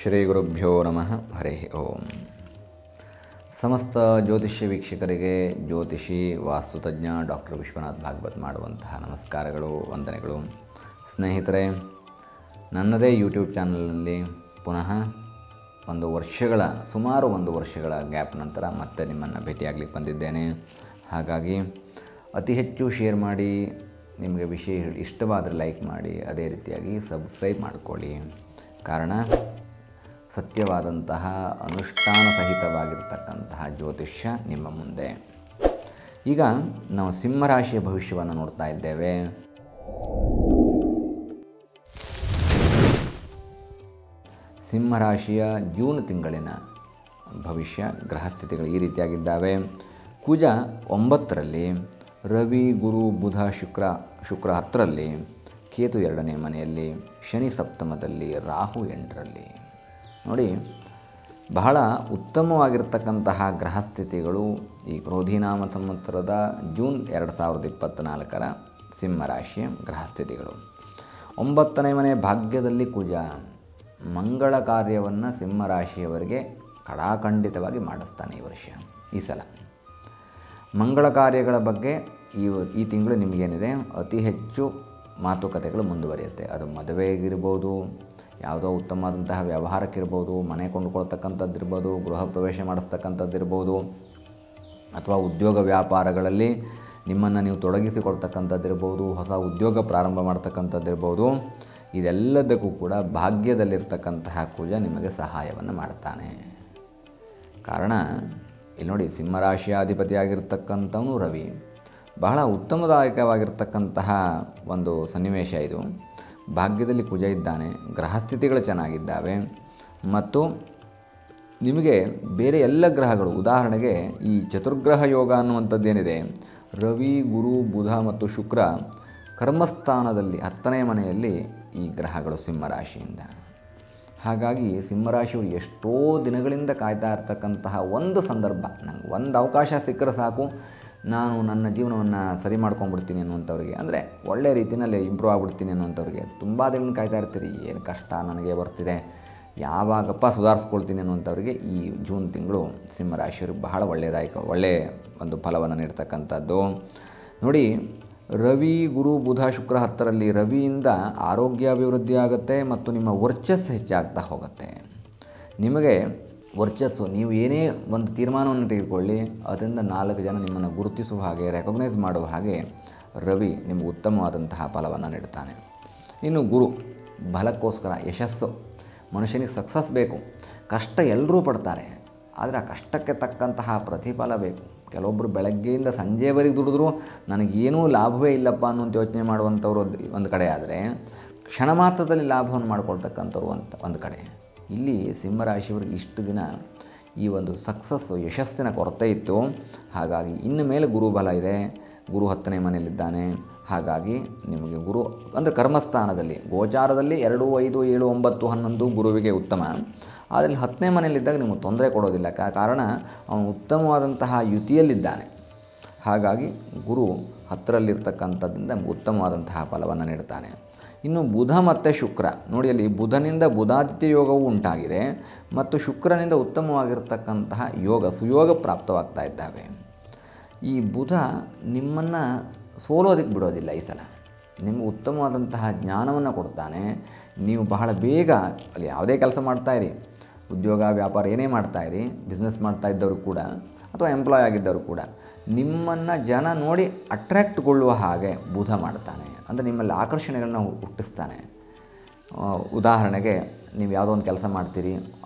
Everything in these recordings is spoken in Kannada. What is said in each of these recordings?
ಶ್ರೀ ಗುರುಭ್ಯೋ ನಮಃ ಹರಿ ಓಂ. ಸಮಸ್ತ ಜ್ಯೋತಿಷ್ಯ ವೀಕ್ಷಕರಿಗೆ ಜ್ಯೋತಿಷಿ ವಾಸ್ತುತಜ್ಞ ಡಾಕ್ಟರ್ ವಿಶ್ವನಾಥ್ ಭಾಗವತ್ ಮಾಡುವಂತಹ ನಮಸ್ಕಾರಗಳು, ವಂದನೆಗಳು. ಸ್ನೇಹಿತರೆ, ನನ್ನದೇ ಯೂಟ್ಯೂಬ್ ಚಾನಲ್ನಲ್ಲಿ ಪುನಃ ಸುಮಾರು ಒಂದು ವರ್ಷಗಳ ಗ್ಯಾಪ್ ನಂತರ ಮತ್ತೆ ನಿಮ್ಮನ್ನು ಭೇಟಿಯಾಗಲಿಕ್ಕೆ ಬಂದಿದ್ದೇನೆ. ಹಾಗಾಗಿ ಅತಿ ಹೆಚ್ಚು ಶೇರ್ ಮಾಡಿ, ನಿಮಗೆ ವಿಷಯ ಇಷ್ಟವಾದರೆ ಲೈಕ್ ಮಾಡಿ, ಅದೇ ರೀತಿಯಾಗಿ ಸಬ್ಸ್ಕ್ರೈಬ್ ಮಾಡಿಕೊಳ್ಳಿ. ಕಾರಣ ಸತ್ಯವಾದಂತಹ ಅನುಷ್ಠಾನ ಸಹಿತವಾಗಿರ್ತಕ್ಕಂತಹ ಜ್ಯೋತಿಷ್ಯ ನಿಮ್ಮ ಮುಂದೆ. ಈಗ ನಾವು ಸಿಂಹರಾಶಿಯ ಭವಿಷ್ಯವನ್ನು ನೋಡ್ತಾ ಇದ್ದೇವೆ. ಸಿಂಹರಾಶಿಯ ಜೂನ್ ತಿಂಗಳಿನ ಭವಿಷ್ಯ ಗ್ರಹಸ್ಥಿತಿಗಳು ಈ ರೀತಿಯಾಗಿದ್ದಾವೆ. ಕುಜ 9ರಲ್ಲಿ, ರವಿ ಗುರು ಬುಧ ಶುಕ್ರ 10ರಲ್ಲಿ, ಕೇತು 2ನೇ ಮನೆಯಲ್ಲಿ, ಶನಿ 7ಮದಲ್ಲಿ, ರಾಹು 8ರಲ್ಲಿ. ನೋಡಿ, ಬಹಳ ಉತ್ತಮವಾಗಿರ್ತಕ್ಕಂತಹ ಗ್ರಹಸ್ಥಿತಿಗಳು ಈ ಕ್ರೋಧಿನಾಮ ಸಂವತ್ಸರದ ಜೂನ್ 2024ರ ಸಿಂಹರಾಶಿಯ ಗ್ರಹಸ್ಥಿತಿಗಳು. 9ನೇ ಮನೆ ಭಾಗ್ಯದಲ್ಲಿ ಕುಜ ಮಂಗಳ ಕಾರ್ಯವನ್ನು ಸಿಂಹರಾಶಿಯವರಿಗೆ ಕಡಾಖಂಡಿತವಾಗಿ ಮಾಡಿಸ್ತಾನೆ ಈ ಸಲ. ಮಂಗಳ ಕಾರ್ಯಗಳ ಬಗ್ಗೆ ಈ ತಿಂಗಳು ನಿಮಗೇನಿದೆ, ಅತಿ ಹೆಚ್ಚು ಮಾತುಕತೆಗಳು ಮುಂದುವರಿಯುತ್ತೆ. ಅದು ಮದುವೆಗಿರ್ಬೋದು, ಯಾವುದೋ ಉತ್ತಮವಾದಂತಹ ವ್ಯವಹಾರಕ್ಕಿರ್ಬೋದು, ಮನೆ ಕೊಂಡುಕೊಳ್ತಕ್ಕಂಥದ್ದಿರ್ಬೋದು, ಗೃಹ ಪ್ರವೇಶ ಮಾಡಿಸ್ತಕ್ಕಂಥದ್ದಿರ್ಬೋದು, ಅಥವಾ ಉದ್ಯೋಗ ವ್ಯಾಪಾರಗಳಲ್ಲಿ ನಿಮ್ಮನ್ನು ನೀವು ತೊಡಗಿಸಿಕೊಳ್ತಕ್ಕಂಥದ್ದಿರ್ಬೋದು, ಹೊಸ ಉದ್ಯೋಗ ಪ್ರಾರಂಭ ಮಾಡ್ತಕ್ಕಂಥದ್ದಿರ್ಬೋದು. ಇದೆಲ್ಲದಕ್ಕೂ ಕೂಡ ಭಾಗ್ಯದಲ್ಲಿರ್ತಕ್ಕಂತಹ ಕುಜ ನಿಮಗೆ ಸಹಾಯವನ್ನು ಮಾಡ್ತಾನೆ. ಕಾರಣ ಇಲ್ಲಿ ನೋಡಿ, ಸಿಂಹರಾಶಿಯ ಅಧಿಪತಿಯಾಗಿರ್ತಕ್ಕಂಥವನು ರವಿ. ಬಹಳ ಉತ್ತಮದಾಯಕವಾಗಿರ್ತಕ್ಕಂತಹ ಒಂದು ಸನ್ನಿವೇಶ ಇದು. ಭಾಗ್ಯದಲ್ಲಿ ಕುಜ ಇದ್ದಾನೆ, ಗ್ರಹಸ್ಥಿತಿಗಳು ಚೆನ್ನಾಗಿದ್ದಾವೆ, ಮತ್ತು ನಿಮಗೆ ಬೇರೆ ಎಲ್ಲ ಗ್ರಹಗಳು, ಉದಾಹರಣೆಗೆ ಈ ಚತುರ್ಗ್ರಹ ಯೋಗ ಅನ್ನುವಂಥದ್ದೇನಿದೆ, ರವಿ ಗುರು ಬುಧ ಮತ್ತು ಶುಕ್ರ ಕರ್ಮಸ್ಥಾನದಲ್ಲಿ 10ನೇ ಮನೆಯಲ್ಲಿ ಈ ಗ್ರಹಗಳು ಸಿಂಹರಾಶಿಯಿಂದ. ಹಾಗಾಗಿ ಸಿಂಹರಾಶಿಯವರು ಎಷ್ಟೋ ದಿನಗಳಿಂದ ಕಾಯ್ತಾ ಇರ್ತಕ್ಕಂತಹ ಒಂದು ಸಂದರ್ಭ, ನಂಗೆ ಒಂದು ಅವಕಾಶ ಸಿಕ್ಕರೆ ಸಾಕು, ನಾನು ನನ್ನ ಜೀವನವನ್ನು ಸರಿ ಮಾಡ್ಕೊಂಡ್ಬಿಡ್ತೀನಿ ಅನ್ನುವಂಥವ್ರಿಗೆ, ಅಂದರೆ ಒಳ್ಳೆಯ ರೀತಿಯಲ್ಲಿ ಇಂಪ್ರೂವ್ ಆಗಿಬಿಡ್ತೀನಿ ಅನ್ನುವಂಥವ್ರಿಗೆ ತುಂಬ ದಿನ ಕಾಯ್ತಾ ಇರ್ತೀರಿ. ಏನು ಕಷ್ಟ ನನಗೆ ಬರ್ತಿದೆ, ಯಾವಾಗಪ್ಪ ಸುಧಾರಿಸ್ಕೊಳ್ತೀನಿ ಅನ್ನುವಂಥವ್ರಿಗೆ ಈ ಜೂನ್ ತಿಂಗಳು ಸಿಂಹರಾಶಿಯವ್ರಿಗೆ ಬಹಳ ಒಳ್ಳೆಯ ಒಂದು ಫಲವನ್ನು ನೀಡ್ತಕ್ಕಂಥದ್ದು. ನೋಡಿ, ರವಿ ಗುರು ಬುಧ ಶುಕ್ರ 10ರಲ್ಲಿ, ರವಿಯಿಂದ ಆರೋಗ್ಯ ಅಭಿವೃದ್ಧಿ ಆಗುತ್ತೆ ಮತ್ತು ನಿಮ್ಮ ವರ್ಚಸ್ಸು ಹೆಚ್ಚಾಗ್ತಾ ಹೋಗುತ್ತೆ. ನಿಮಗೆ ವರ್ಚಸ್ಸು, ನೀವು ಏನೇ ಒಂದು ತೀರ್ಮಾನವನ್ನು ತೆಗೆದುಕೊಳ್ಳಿ, ಅದರಿಂದ 4 ಜನ ನಿಮ್ಮನ್ನು ಗುರುತಿಸುವ ಹಾಗೆ, ರೆಕಗ್ನೈಸ್ ಮಾಡುವ ಹಾಗೆ ರವಿ ನಿಮಗೆ ಉತ್ತಮವಾದಂತಹ ಫಲವನ್ನು ನೀಡ್ತಾನೆ. ಇನ್ನು ಗುರು ಬಲಕ್ಕೋಸ್ಕರ, ಯಶಸ್ಸು, ಮನುಷ್ಯನಿಗೆ ಸಕ್ಸಸ್ ಬೇಕು. ಕಷ್ಟ ಎಲ್ಲರೂ ಪಡ್ತಾರೆ, ಆದರೆ ಆ ಕಷ್ಟಕ್ಕೆ ತಕ್ಕಂತಹ ಪ್ರತಿಫಲ ಬೇಕು. ಕೆಲವೊಬ್ಬರು ಬೆಳಗ್ಗೆಯಿಂದ ಸಂಜೆವರೆಗೆ ದುಡಿದ್ರೂ ನನಗೇನೂ ಲಾಭವೇ ಇಲ್ಲಪ್ಪ ಅನ್ನುವಂಥ ಯೋಚನೆ ಮಾಡುವಂಥವ್ರು ಒಂದು ಕಡೆ, ಆದರೆ ಕ್ಷಣ ಮಾತ್ರದಲ್ಲಿ ಲಾಭವನ್ನು ಮಾಡ್ಕೊಳ್ತಕ್ಕಂಥವ್ರು ಒಂದು ಕಡೆ. ಇಲ್ಲಿ ಸಿಂಹರಾಶಿಯವರಿಗೆ ಇಷ್ಟು ದಿನ ಈ ಒಂದು ಯಶಸ್ಸಿನ ಕೊರತೆ ಇತ್ತು. ಹಾಗಾಗಿ ಇನ್ನು ಮೇಲೆ ಗುರು ಬಲ ಇದೆ, ಗುರು 10ನೇ ಮನೆಯಲ್ಲಿದ್ದಾನೆ. ಹಾಗಾಗಿ ನಿಮಗೆ ಗುರು ಅಂದರೆ ಕರ್ಮಸ್ಥಾನದಲ್ಲಿ, ಗೋಚಾರದಲ್ಲಿ 2, 5, 7, 9, 11 ಗುರುವಿಗೆ ಉತ್ತಮ. ಆದರೆ 10ನೇ ಮನೆಯಲ್ಲಿದ್ದಾಗ ನಿಮಗೆ ತೊಂದರೆ ಕೊಡೋದಿಲ್ಲ, ಕಾರಣ ಅವನು ಉತ್ತಮವಾದಂತಹ ಯುತಿಯಲ್ಲಿದ್ದಾನೆ. ಹಾಗಾಗಿ ಗುರು 10ರಲ್ಲಿರ್ತಕ್ಕಂಥದ್ದಿಂದ ಉತ್ತಮವಾದಂತಹ ಫಲವನ್ನು ನೀಡ್ತಾನೆ. ಇನ್ನು ಬುಧ ಮತ್ತು ಶುಕ್ರ ನೋಡಿ, ಅಲ್ಲಿ ಬುಧನಿಂದ ಬುಧಾದಿತ್ಯ ಯೋಗವೂ ಉಂಟಾಗಿದೆ, ಮತ್ತು ಶುಕ್ರನಿಂದ ಉತ್ತಮವಾಗಿರ್ತಕ್ಕಂತಹ ಸುಯೋಗ ಪ್ರಾಪ್ತವಾಗ್ತಾ ಇದ್ದಾವೆ. ಈ ಬುಧ ನಿಮ್ಮನ್ನು ಸೋಲೋದಕ್ಕೆ ಬಿಡೋದಿಲ್ಲ. ಈ ಸಲ ನಿಮಗೆ ಉತ್ತಮವಾದಂತಹ ಜ್ಞಾನವನ್ನು ಕೊಡ್ತಾನೆ. ನೀವು ಬಹಳ ಬೇಗ ಅಲ್ಲಿ ಯಾವುದೇ ಕೆಲಸ ಮಾಡ್ತಾಯಿರಿ, ಉದ್ಯೋಗ ವ್ಯಾಪಾರ ಏನೇ ಮಾಡ್ತಾಯಿರಿ, ಬಿಸ್ನೆಸ್ ಮಾಡ್ತಾ ಇದ್ದವರು ಕೂಡ ಅಥವಾ ಎಂಪ್ಲಾಯ್ ಆಗಿದ್ದವರು ಕೂಡ, ನಿಮ್ಮನ್ನು ಜನ ನೋಡಿ ಅಟ್ರ್ಯಾಕ್ಟ್ಗೊಳ್ಳುವ ಹಾಗೆ ಬುಧ ಮಾಡ್ತಾನೆ. ಅಂದರೆ ನಿಮ್ಮಲ್ಲಿ ಆಕರ್ಷಣೆಗಳನ್ನ ಹುಟ್ಟಿಸ್ತಾನೆ. ಉದಾಹರಣೆಗೆ, ನೀವು ಯಾವುದೋ ಒಂದು ಕೆಲಸ ಮಾಡ್ತೀರಿ,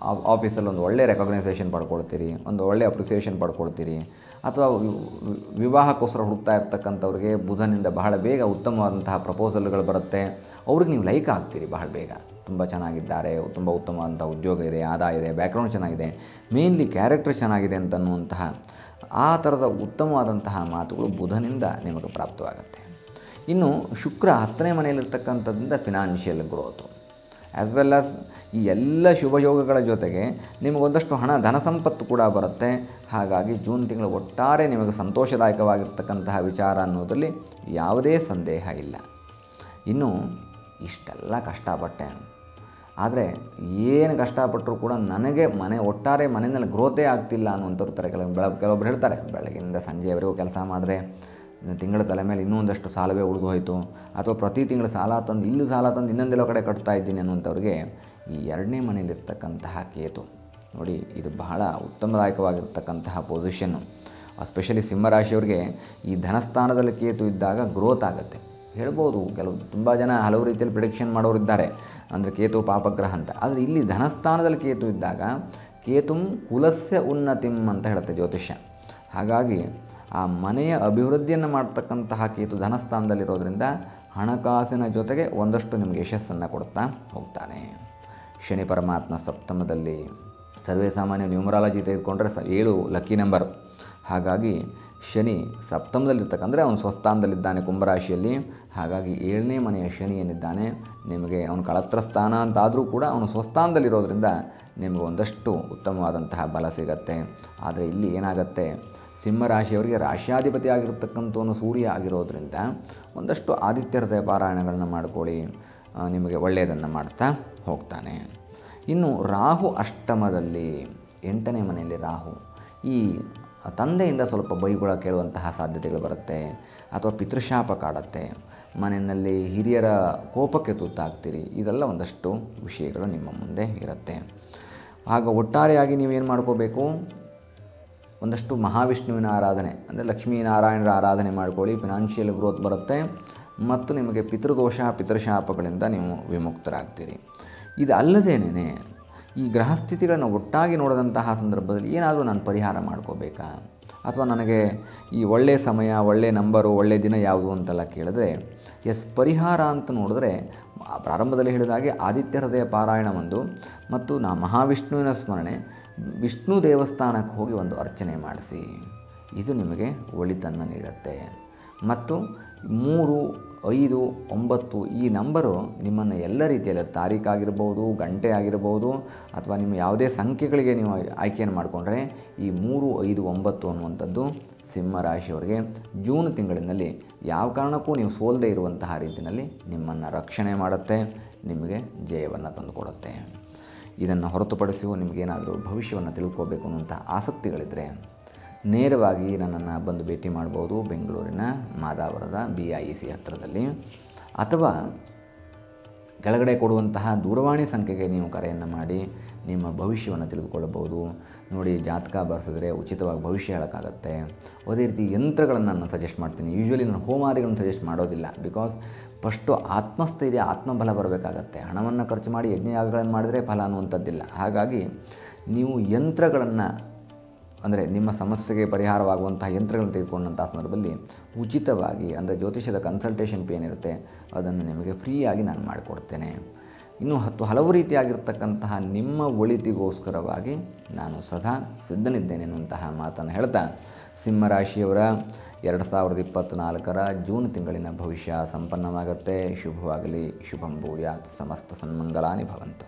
ಆಫೀಸಲ್ಲಿ ಒಂದು ಒಳ್ಳೆಯ ರೆಕಗ್ನೈಸೇಷನ್ ಪಡ್ಕೊಳ್ತೀರಿ, ಒಂದು ಒಳ್ಳೆಯ ಅಪ್ರಿಸಿಯೇಷನ್ ಪಡ್ಕೊಳ್ತೀರಿ, ಅಥವಾ ವಿವಾಹಕ್ಕೋಸ್ಕರ ಹುಡುಕ್ತಾ ಇರ್ತಕ್ಕಂಥವ್ರಿಗೆ ಬುಧನಿಂದ ಬಹಳ ಬೇಗ ಉತ್ತಮವಾದಂತಹ ಪ್ರಪೋಸಲ್ಗಳು ಬರುತ್ತೆ. ಅವ್ರಿಗೆ ನೀವು ಲೈಕ್ ಆಗ್ತೀರಿ ಬಹಳ ಬೇಗ. ತುಂಬ ಚೆನ್ನಾಗಿದ್ದಾರೆ, ತುಂಬ ಉತ್ತಮವಾದಂಥ ಉದ್ಯೋಗ ಇದೆ, ಆದಾಯ ಇದೆ, ಬ್ಯಾಕ್ಗ್ರೌಂಡ್ ಚೆನ್ನಾಗಿದೆ, ಮೇನ್ಲಿ ಕ್ಯಾರೆಕ್ಟರ್ ಚೆನ್ನಾಗಿದೆ ಅಂತನ್ನುವಂತಹ ಆ ಥರದ ಉತ್ತಮವಾದಂತಹ ಮಾತುಗಳು ಬುಧನಿಂದ ನಿಮಗೆ ಪ್ರಾಪ್ತವಾಗುತ್ತೆ. ಇನ್ನು ಶುಕ್ರ 10ನೇ ಮನೆಯಲ್ಲಿರ್ತಕ್ಕಂಥದ್ರಿಂದ financial growth, as well as ಈ ಎಲ್ಲ ಶುಭಯೋಗಗಳ ಜೊತೆಗೆ ನಿಮಗೊಂದಷ್ಟು ಧನ ಸಂಪತ್ತು ಕೂಡ ಬರುತ್ತೆ. ಹಾಗಾಗಿ ಜೂನ್ ತಿಂಗಳು ಒಟ್ಟಾರೆ ನಿಮಗೆ ಸಂತೋಷದಾಯಕವಾಗಿರ್ತಕ್ಕಂತಹ ವಿಚಾರ ಅನ್ನೋದರಲ್ಲಿ ಯಾವುದೇ ಸಂದೇಹ ಇಲ್ಲ. ಇನ್ನು ಇಷ್ಟೆಲ್ಲ ಕಷ್ಟಪಟ್ಟೆ, ಆದರೆ ಏನು ಕಷ್ಟಪಟ್ಟರೂ ಕೂಡ ನನಗೆ ಒಟ್ಟಾರೆ ಮನೆಯಲ್ಲಿ ಗ್ರೋತೇ ಆಗ್ತಿಲ್ಲ ಅನ್ನುವಂಥವ್ರು ಥರ ಕೆಲವೊಬ್ರು ಹೇಳ್ತಾರೆ, ಬೆಳಗಿನಿಂದ ಸಂಜೆಯವರೆಗೂ ಕೆಲಸ ಮಾಡಿದೆ, ತಿಂಗಳ ತಲೆ ಮೇಲೆ ಇನ್ನೂ ಒಂದಷ್ಟು ಸಾಲವೇ ಉಳಿದು ಹೋಯಿತು, ಅಥವಾ ಪ್ರತಿ ತಿಂಗಳು ಸಾಲ ತಂದು ಇನ್ನೊಂದೆಲ್ಲೋ ಕಡೆ ಕಟ್ತಾ ಇದ್ದೀನಿ ಅನ್ನುವಂಥವ್ರಿಗೆ ಈ 2ನೇ ಮನೆಯಲ್ಲಿರ್ತಕ್ಕಂತಹ ಕೇತು ನೋಡಿ, ಇದು ಬಹಳ ಉತ್ತಮದಾಯಕವಾಗಿರ್ತಕ್ಕಂತಹ ಪೊಸಿಷನ್ನು. ಎಸ್ಪೆಷಲಿ ಸಿಂಹರಾಶಿಯವರಿಗೆ ಈ ಧನಸ್ಥಾನದಲ್ಲಿ ಕೇತು ಇದ್ದಾಗ ಗ್ರೋತ್ ಆಗುತ್ತೆ ಹೇಳ್ಬೋದು. ತುಂಬ ಜನ ಹಲವು ರೀತಿಯಲ್ಲಿ ಪ್ರಿಡಿಕ್ಷನ್ ಮಾಡೋರಿದ್ದಾರೆ, ಅಂದರೆ ಕೇತು ಪಾಪಗ್ರಹ ಅಂತ. ಆದರೆ ಇಲ್ಲಿ ಧನಸ್ಥಾನದಲ್ಲಿ ಕೇತು ಇದ್ದಾಗ ಕೇತುಂ ಕುಲಸ್ಯ ಉನ್ನತಿಂ ಅಂತ ಹೇಳುತ್ತೆ ಜ್ಯೋತಿಷ್ಯ. ಹಾಗಾಗಿ ಆ ಮನೆಯ ಅಭಿವೃದ್ಧಿಯನ್ನು ಮಾಡ್ತಕ್ಕಂತಹ ಕೇತು ಧನಸ್ಥಾನದಲ್ಲಿರೋದ್ರಿಂದ ಹಣಕಾಸಿನ ಜೊತೆಗೆ ಒಂದಷ್ಟು ನಿಮಗೆ ಯಶಸ್ಸನ್ನು ಕೊಡ್ತಾ ಹೋಗ್ತಾನೆ. ಶನಿ ಪರಮಾತ್ಮ ಸಪ್ತಮದಲ್ಲಿ, ಸರ್ವೇ ಸಾಮಾನ್ಯ ನ್ಯೂಮರಾಲಜಿ ತೆಗೆದುಕೊಂಡ್ರೆ 7 ಲಕ್ಕಿ ನಂಬರು. ಹಾಗಾಗಿ ಶನಿ ಸಪ್ತಮದಲ್ಲಿರ್ತಕ್ಕಂದರೆ ಅವನು ಸ್ವಸ್ಥಾನದಲ್ಲಿದ್ದಾನೆ ಕುಂಭರಾಶಿಯಲ್ಲಿ. ಹಾಗಾಗಿ 7ನೇ ಮನೆಯ ಶನಿ ಏನಿದ್ದಾನೆ ನಿಮಗೆ ಅವನು ಕಳತ್ರ ಸ್ಥಾನ ಅಂತಾದರೂ ಕೂಡ ಅವನು ಸ್ವಸ್ಥಾನದಲ್ಲಿರೋದ್ರಿಂದ ನಿಮಗೆ ಒಂದಷ್ಟು ಉತ್ತಮವಾದಂತಹ ಬಲ ಸಿಗತ್ತೆ. ಆದರೆ ಇಲ್ಲಿ ಏನಾಗುತ್ತೆ, ಸಿಂಹರಾಶಿಯವರಿಗೆ ರಾಶ್ಯಾಧಿಪತಿ ಆಗಿರ್ತಕ್ಕಂಥವನು ಸೂರ್ಯ ಆಗಿರೋದ್ರಿಂದ ಒಂದಷ್ಟು ಆದಿತ್ಯ ಹೃದಯ ಪಾರಾಯಣಗಳನ್ನು ಮಾಡ್ಕೊಳ್ಳಿ, ನಿಮಗೆ ಒಳ್ಳೆಯದನ್ನು ಮಾಡ್ತಾ ಹೋಗ್ತಾನೆ. ಇನ್ನು ರಾಹು ಅಷ್ಟಮದಲ್ಲಿ, 8ನೇ ಮನೆಯಲ್ಲಿ ರಾಹು, ಈ ತಂದೆಯಿಂದ ಸ್ವಲ್ಪ ಬೈಗುಳ ಕೇಳುವಂತಹ ಸಾಧ್ಯತೆಗಳು ಬರುತ್ತೆ, ಅಥವಾ ಪಿತೃಶಾಪ ಕಾಡುತ್ತೆ, ಮನೆಯಲ್ಲಿ ಹಿರಿಯರ ಕೋಪಕ್ಕೆ ತುತ್ತಾಗ್ತೀರಿ. ಇದೆಲ್ಲ ಒಂದಷ್ಟು ವಿಷಯಗಳು ನಿಮ್ಮ ಮುಂದೆ ಇರುತ್ತೆ. ಆಗ ಒಟ್ಟಾರೆಯಾಗಿ ನೀವೇನು ಮಾಡ್ಕೋಬೇಕು, ಒಂದಷ್ಟು ಮಹಾವಿಷ್ಣುವಿನ ಆರಾಧನೆ ಅಂದರೆ ಲಕ್ಷ್ಮೀನಾರಾಯಣರ ಆರಾಧನೆ ಮಾಡ್ಕೊಳ್ಳಿ, ಫಿನಾನ್ಷಿಯಲ್ ಗ್ರೋತ್ ಬರುತ್ತೆ ಮತ್ತು ನಿಮಗೆ ಪಿತೃದೋಷ ಪಿತೃಶಾಪಗಳಿಂದ ನೀವು ವಿಮುಕ್ತರಾಗ್ತೀರಿ. ಇದು ಅಲ್ಲದೇನೆ ಈ ಗ್ರಹಸ್ಥಿತಿಗಳನ್ನು ಒಟ್ಟಾಗಿ ನೋಡಿದಂತಹ ಸಂದರ್ಭದಲ್ಲಿ ಏನಾದರೂ ನಾನು ಪರಿಹಾರ ಮಾಡ್ಕೋಬೇಕಾ, ಅಥವಾ ನನಗೆ ಈ ಒಳ್ಳೆಯ ಸಮಯ, ಒಳ್ಳೆಯ ನಂಬರು, ಒಳ್ಳೆಯ ದಿನ ಯಾವುದು ಅಂತೆಲ್ಲ ಕೇಳಿದ್ರೆ ಪರಿಹಾರ ಅಂತ ನೋಡಿದ್ರೆ ಪ್ರಾರಂಭದಲ್ಲಿ ಹೇಳಿದಾಗೆ ಆದಿತ್ಯ ಹೃದಯ ಪಾರಾಯಣ ಒಂದು, ಮತ್ತು ಮಹಾವಿಷ್ಣುವಿನ ಸ್ಮರಣೆ, ವಿಷ್ಣು ದೇವಸ್ಥಾನಕ್ಕೆ ಹೋಗಿ ಒಂದು ಅರ್ಚನೆ ಮಾಡಿಸಿ, ಇದು ನಿಮಗೆ ಒಳಿತನ್ನು ನೀಡುತ್ತೆ. ಮತ್ತು 3, 5, 9 ಈ ನಂಬರು ನಿಮ್ಮನ್ನು ಎಲ್ಲ ರೀತಿಯಲ್ಲಿ ತಾರೀಕಾಗಿರ್ಬೋದು, ಗಂಟೆ ಆಗಿರ್ಬೋದು, ಅಥವಾ ನಿಮ್ಮ ಯಾವುದೇ ಸಂಖ್ಯೆಗಳಿಗೆ ನೀವು ಆಯ್ಕೆಯನ್ನು ಮಾಡಿಕೊಂಡ್ರೆ ಈ 3, 5, 9 ಅನ್ನುವಂಥದ್ದು ಸಿಂಹರಾಶಿಯವರಿಗೆ ಜೂನ್ ತಿಂಗಳಿನಲ್ಲಿ ಯಾವ ಕಾರಣಕ್ಕೂ ನೀವು ಸೋಲದೇ ಇರುವಂತಹ ರೀತಿಯಲ್ಲಿ ನಿಮ್ಮನ್ನು ರಕ್ಷಣೆ ಮಾಡುತ್ತೆ, ನಿಮಗೆ ಜಯವನ್ನು ತಂದುಕೊಡುತ್ತೆ. ಇದನ್ನು ಹೊರತುಪಡಿಸಿ ನಿಮಗೇನಾದರೂ ಭವಿಷ್ಯವನ್ನು ತಿಳ್ಕೋಬೇಕು ಅನ್ನುವಂಥ ಆಸಕ್ತಿಗಳಿದ್ದರೆ ನೇರವಾಗಿ ನನ್ನನ್ನು ಬಂದು ಭೇಟಿ ಮಾಡ್ಬೋದು ಬೆಂಗಳೂರಿನ ಮಾದಾವರದ BIEC ಹತ್ತಿರದಲ್ಲಿ, ಅಥವಾ ಕೆಳಗಡೆ ಕೊಡುವಂತಹ ದೂರವಾಣಿ ಸಂಖ್ಯೆಗೆ ನೀವು ಕರೆಯನ್ನು ಮಾಡಿ ನಿಮ್ಮ ಭವಿಷ್ಯವನ್ನು ತಿಳಿದುಕೊಳ್ಳಬಹುದು. ನೋಡಿ, ಜಾತಕ ಬರೆಸಿದ್ರೆ ಉಚಿತವಾಗಿ ಭವಿಷ್ಯ ಹೇಳೋಕ್ಕಾಗತ್ತೆ. ಅದೇ ರೀತಿ ಯಂತ್ರಗಳನ್ನು ನಾನು ಸಜೆಸ್ಟ್ ಮಾಡ್ತೀನಿ. ಯೂಶ್ವಲಿ ನಾನು ಹೋಮಾದಿಗಳನ್ನು ಸಜೆಸ್ಟ್ ಮಾಡೋದಿಲ್ಲ, ಬಿಕಾಸ್ ಫಸ್ಟು ಆತ್ಮಸ್ಥೈರ್ಯ, ಆತ್ಮಬಲ ಬರಬೇಕಾಗತ್ತೆ. ಹಣವನ್ನು ಖರ್ಚು ಮಾಡಿ ಯಜ್ಞಯಾಗಗಳನ್ನು ಮಾಡಿದರೆ ಫಲ ಅನ್ನುವಂಥದ್ದಿಲ್ಲ. ಹಾಗಾಗಿ ನೀವು ಯಂತ್ರಗಳನ್ನು, ಅಂದರೆ ನಿಮ್ಮ ಸಮಸ್ಯೆಗೆ ಪರಿಹಾರವಾಗುವಂತಹ ಯಂತ್ರಗಳನ್ನು ತೆಗೆದುಕೊಂಡಂಥ ಸಂದರ್ಭದಲ್ಲಿ ಉಚಿತವಾಗಿ, ಅಂದರೆ ಜ್ಯೋತಿಷ್ಯದ ಕನ್ಸಲ್ಟೇಷನ್ ಫೀ ಏನಿರುತ್ತೆ ಅದನ್ನು ನಿಮಗೆ ಫ್ರೀಯಾಗಿ ನಾನು ಮಾಡಿಕೊಡ್ತೇನೆ. ಇನ್ನೂ ಹಲವು ರೀತಿಯಾಗಿರ್ತಕ್ಕಂತಹ ನಿಮ್ಮ ಒಳಿತಿಗೋಸ್ಕರವಾಗಿ ನಾನು ಸದಾ ಸಿದ್ಧನಿದ್ದೇನೆ ಎನ್ನುವಂತಹ ಮಾತನ್ನು ಹೇಳ್ತಾ, ಸಿಂಹರಾಶಿಯವರ 2024 ಜೂನ್ ತಿಂಗಳಿನ ಭವಿಷ್ಯ ಸಂಪನ್ನವಾಗುತ್ತೆ. ಶುಭವಾಗಲಿ. ಶುಭಂ ಭೂಯಾತ್. ಸಮಸ್ತ ಸನ್ಮಂಗಲಾನಿ ಭವಂತು.